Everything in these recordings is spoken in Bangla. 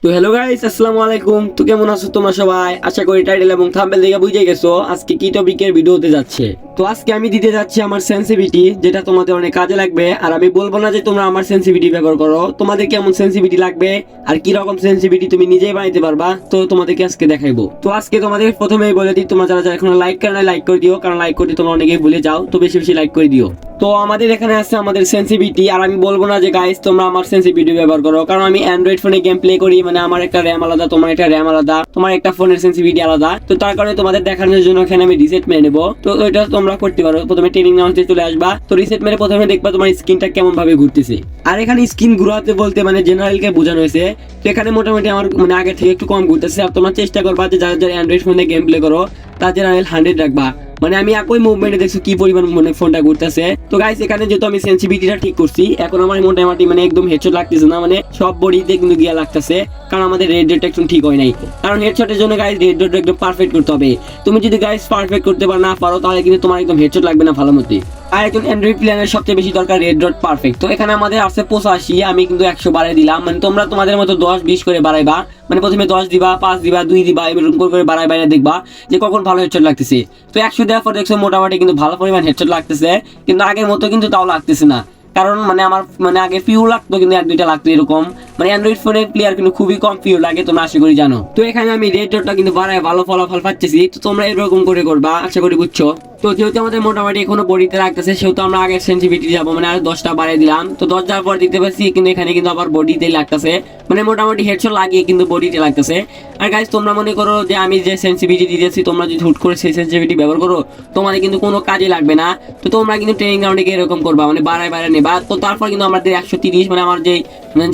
তো হ্যালো গাইস, আসসালামু আলাইকুম। তো কেমন আছো তোমরা সবাই? আশা করি টাইটেল এবং থাম্বনেল দেখে বুঝে গেছো আজকে কি টপিকের ভিডিও হতে যাচ্ছে। তো আজকে আমি দিতে যাচ্ছি আমার সেনসিটিভিটি, যেটা তোমাদের অনেক কাজে লাগবে। আর আমি বলবো না যে তোমরা আমার সেনসিটিভিটি ব্যবহার করো, তোমাদের কেমন সেনসিটিভিটি লাগবে আর কি রকম সেনসিটিভিটি তুমি নিজেই বানাইতে পারবা, তো তোমাদেরকে আজকে দেখাইবো। তো আজকে তোমাদের প্রথমেই বলে দিই, তোমরা যারা যারা এখনো লাইক করে না লাইক করে দিও, কারণ লাইক করতে তোমরা অনেকেই ভুলে যাও। তো বেশি বেশি লাইক করে দিও। তো আমাদের এখানে আছে আমাদের সেনসিটিভিটি, আর আমি বলবো না যে গাইস তোমরা আমার সেনসিটিভিটি ব্যবহার করো, কারণ আমি অ্যান্ড্রয়েড ফোনে গেম প্লে করি, মানে আমার একটা র্যাম আলাদা, তোমার একটা র্যাম আলাদা, তোমার একটা ফোনের সেনসিটিভিটি আলাদা। তো তার কারণে তোমাদের দেখানোর জন্য এখানে আমি রিসেট মেরে নেবো। তো এটা তোমরা করতে পারো, প্রথমে ট্রেনিং নাউতে চলে আসবা। তো রিসেট মেরে প্রথমে দেখবা তোমার স্ক্রিনটা কেমন ভাবে ঘুরতেছে। আর এখানে স্ক্রিন ঘুরাতে বলতে মানে জেনারেলকে বোঝানো হয়েছে। তো এখানে মোটামুটি আমার মানে আগের থেকে একটু কম ঘুরতেছে। আর তোমরা চেষ্টা করবা যে যারা যারা অ্যান্ড্রয়েড ফোনে গেম প্লে করো তার জেনারেল 100 রাখবা। মানে আমি একই মুভমেন্টে দেখছো কি পরিমাণ মানে ফোনটা ঘুরতেছে। তো গাইস এখানে যেহেতু আমি সেনসিটিভিটিটা ঠিক করছি, এখন আমার মোটামুটি মানে একদম হেডশট লাগতেছে না, মানে সব বডিতে কিন্তু গিয়া লাগতেছে, কারণ আমাদের রেড ডট একদম ঠিক হয় নাই। কারণ হেডশটের জন্য গাইস রেড ডট একদম পারফেক্ট করতে হবে। তুমি যদি গাইস পারফেক্ট করতে না পারো তাহলে কিন্তু তোমার একদম হেডশট লাগবে না ভালো মতো। আর একজন অ্যান্ড্রয়েড প্লেয়ারের সবচেয়ে বেশি দরকার রেড ডট পারফেক্ট। তো এখানে আমাদের আছে 85, আমি কিন্তু 100 বাড়াই দিলাম। মানে তোমরা তোমাদের মতো 10-20 করে বাড়াইবা, মানে প্রথমে 10 দিবা, 5 দিবা, 2 দিবা, এরকম করে বাড়াই বাড়াই দেখবা যে কখন ভালো হেডশট লাগতেছে। তো 100 দেওয়ার পর দেখছো মোটামুটি কিন্তু ভালো পরিমাণ হেডশট লাগতেছে, কিন্তু আগের মতো কিন্তু তাও লাগতেছে না। কারণ মানে আমার মানে আগে ফিউ লাগতো, কিন্তু 1-2টা লাগতো এরকম। মানে অ্যান্ড্রয়েড ফোনের প্লেয়ার কিন্তু খুবই কম ফিউ লাগে, তোমরা আশা করি জানো। তো এখানে আমি রেড ডটটা কিন্তু বাড়ায় ভালো ফলাফল পাচ্ছি। তো তোমরা এরকম করে করবা, আশা করি বুঝছো। তো যেহেতু আমাদের মোটামুটি এখনো বডিতে লাগতেছে, সেহেতু আমরা আগে সেনসিটিভিটি যাবো, মানে আর 10টা বাড়িয়ে দিলাম। তো 10 যাওয়ার পর দেখতে পাচ্ছি কিন্তু এখানে কিন্তু আবার বডিতে লাগতেছে, মানে মোটামুটি হেডশট লাগিয়ে কিন্তু বডিতে লাগতেছে। আর গাইস তোমরা মনে করো যে আমি যে সেনসিটিভিটি দিয়েছি, তোমরা যদি হুট করে সেই সেনসিটিভিটি ব্যবহার করো তোমাদের কিন্তু কোনো কাজে লাগবে না। তো তোমরা কিন্তু ট্রেনিং গ্রাউন্ডে গিয়ে এরকম করবা, মানে বাড়ায় বাড়ায় নেবা। তো তারপর কিন্তু আমাদের 130, মানে আমার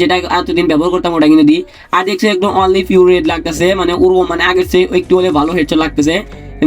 যেটা এতদিন ব্যবহার করতাম ওটা কিন্তু দিই। আর দেখছি একদম অনলি ফিউ রেড লাগতেছে, মানে ওর মানে আগের চেয়ে একটু হলে ভালো হেডশট লাগতেছে।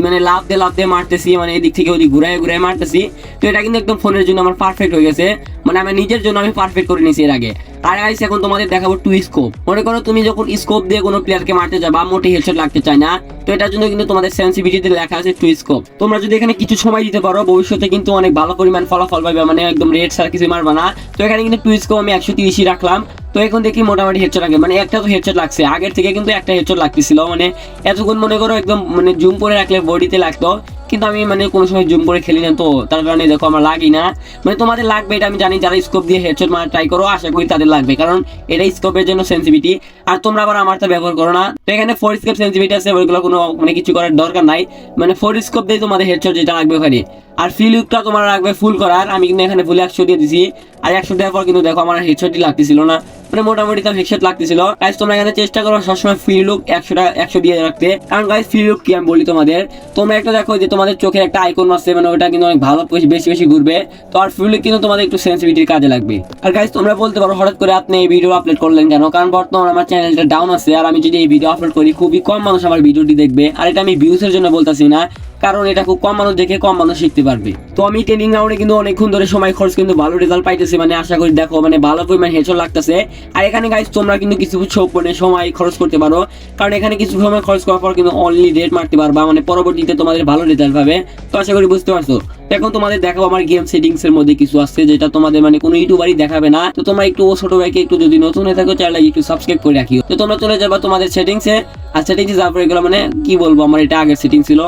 মানে লাভ দিয়ে মারতেছি, মানে এদিক থেকে ওদিক ঘুরায় ঘুরায় মারতেছি। তো এটা কিন্তু একদম ফোনের জন্য আমার পারফেক্ট হয়ে গেছে, মানে আমি নিজের জন্য আমি পারফেক্ট করে নিয়েছি এর আগে। আর গাইস এখন তোমাদের দেখাবো টু স্কোপ। মনে করো তুমি যখন স্কোপ দিয়ে কোনো প্লেয়ারকে মারতে যাবা, মোটে হেডশট লাগতে চায় না, তো এটার জন্য কিন্তু তোমাদের সেনসিটিভিটিতে লেখা আছে টু স্কোপ। তোমরা যদি এখানে কিছু সময় দিতে পারো, ভবিষ্যতে কিন্তু অনেক ভালো পরিমাণ ফলাফল পাবে, মানে একদম রেড সার কিছু মারবা না। তো এখানে কিন্তু টু স্কোপ আমি 130 রাখলাম। তো এখন দেখি মোটামুটি হেডশট লাগে, মানে একটা তো হেডশট লাগছে, আগের থেকে কিন্তু একটা হেডশট লাগতেছিল। মানে এতক্ষণ মনে করো একদম মানে জুম করে রাখলে বডিতে লাগতো, কিন্তু আমি মানে কোনো সময় জুম করে খেলি না, তো তার কারণে দেখো আমার লাগি না। মানে তোমাদের লাগবে এটা আমি জানি, যারা স্কোপ দিয়ে হেডশট মারা ট্রাই করো আশা করি তাদের লাগবে, কারণ এটা স্কোপের জন্য সেনসিটিভিটি। আর তোমরা আবার আমারটা ব্যবহার করো না। তো এখানে 4 স্কোপ সেনসিটিভিটি আছে, ওইগুলো কোনো মানে কিছু করার দরকার নাই। মানে 4 স্কোপ দিয়ে তোমাদের হেডশট যেটা লাগবে ওখানে। আর ফিল লুকটা তোমার লাগবে ফুল করার, আমি কিন্তু এখানে ফুল 100 দিয়ে দিছি। আর 100 দেওয়ার পর কিন্তু দেখো আমার হেডশটই লাগতেছিল না, মানে মোটামুটি তার হেডশট লাগতেছিল। গাইস তোমরা এখানে চেষ্টা করো সবসময় ফ্রি লুক 100 দিয়ে রাখতে, কারণ গাইস ফ্রি লুক কি আমি বলি তোমাদের, তোমরা একটা দেখো যে তোমাদের চোখের একটা আইকন আছে, মানে ওটা কিন্তু অনেক ভালো বেশি বেশি ঘুরবে। তো আর ফ্রি লুক কিন্তু তোমাদের একটু সেনসিটিভিটির কাজে লাগবে। আর গাইস তোমরা বলতে পারো হঠাৎ করে আপনি এই ভিডিও আপলোড করলেন কেন, কারণ বর্তমানে আমার চ্যানেলটা ডাউন আছে। আর আমি যদি এই ভিডিও আপলোড করি খুবই কম মানুষ আমার ভিডিওটি দেখবে। আর এটা আমি ভিউসের জন্য বলতেছি না, কারণ এটা খুব কম মানুষ দেখে কম মানুষ শিখতে পারবে। তো আমি ট্রেনিং গ্রাউন্ডে কিন্তু অনেকক্ষণ ধরে সময় খরচ কিন্তু ভালো রেজাল্ট পাইতেছি, মানে আশা করি দেখো মানে ভালো পরিমাণ হেডশট লাগতেছে। আর এখানে গাইস তোমরা কিন্তু কিছু মানে সময় খরচ করতে পারো, কারণ এখানে কিছু সময় খরচ করার পর কিন্তু অনলি রেড মারতে পারবা, মানে পরবর্তীতে তোমাদের ভালো রেজাল্ট পাবে। তো আশা করি বুঝতে পারছো। এখন তোমাদের দেখাবো আমার গেম সেটিংস এর মধ্যে কিছু আছে যেটা তোমাদের মানে কোনো ইউটিউবারই দেখাবে না। তো তোমরা একটু ছোট ভাইকে একটু যদি নতুন হয়ে থাকো চ্যানেলটা একটু সাবস্ক্রাইব করে রাখিও। তো তোমরা চলে যাবা তোমাদের সেটিংসে। আর সেটিংসে যাওয়ার পর এগুলো মানে কি বলবো, আমার এটা আগের সেটিং ছিল,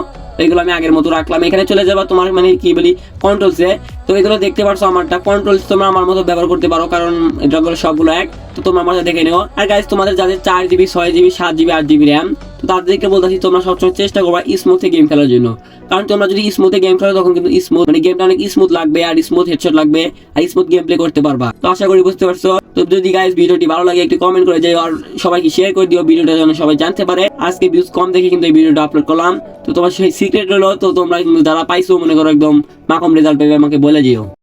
এগুলো আমি আগের মতো রাখলাম। এখানে চলে যাবা তোমার মানে কি বলি কন্ট্রোলসে। তো এগুলো দেখতে পারছো আমারটা কন্ট্রোলস, তোমরা আমার মতো ব্যবহার করতে পারো, কারণ এটাগুলো সবগুলো এক। তো তোমরা আমার দেখে নিও। আর গাইস তোমাদের যাদের 4GB 6GB 7GB 8GB RAM, তো তাদেরকে বলতেছি তোমরা সবসময় চেষ্টা করবা স্মুথে গেম খেলার জন্য, কারণ তোমরা যদি স্মুথে গেম খেলো তখন কিন্তু স্মুথ মানে গেমটা অনেক স্মুথ লাগবে, আর স্মুথ হেডশট লাগবে, আর স্মুথ গেম প্লে করতে পারবা। তো আশা করি বুঝতে পারছো। তো যদি গাইস ভিডিওটি ভালো লাগে একটু কমেন্ট করে যাও, আর সবাইকে শেয়ার করে দিও ভিডিওটা যেন সবাই জানতে পারে। আজকে ভিউজ কম দেখে কিন্তু এই ভিডিওটা আপলোড করলাম। তো তোমার সেই সিক্রেট হলো, তো তোমরা কিন্তু যারা পাইছো মনে করো একদম মাকম রেজাল্ট পেবে আমাকে বলে দিও।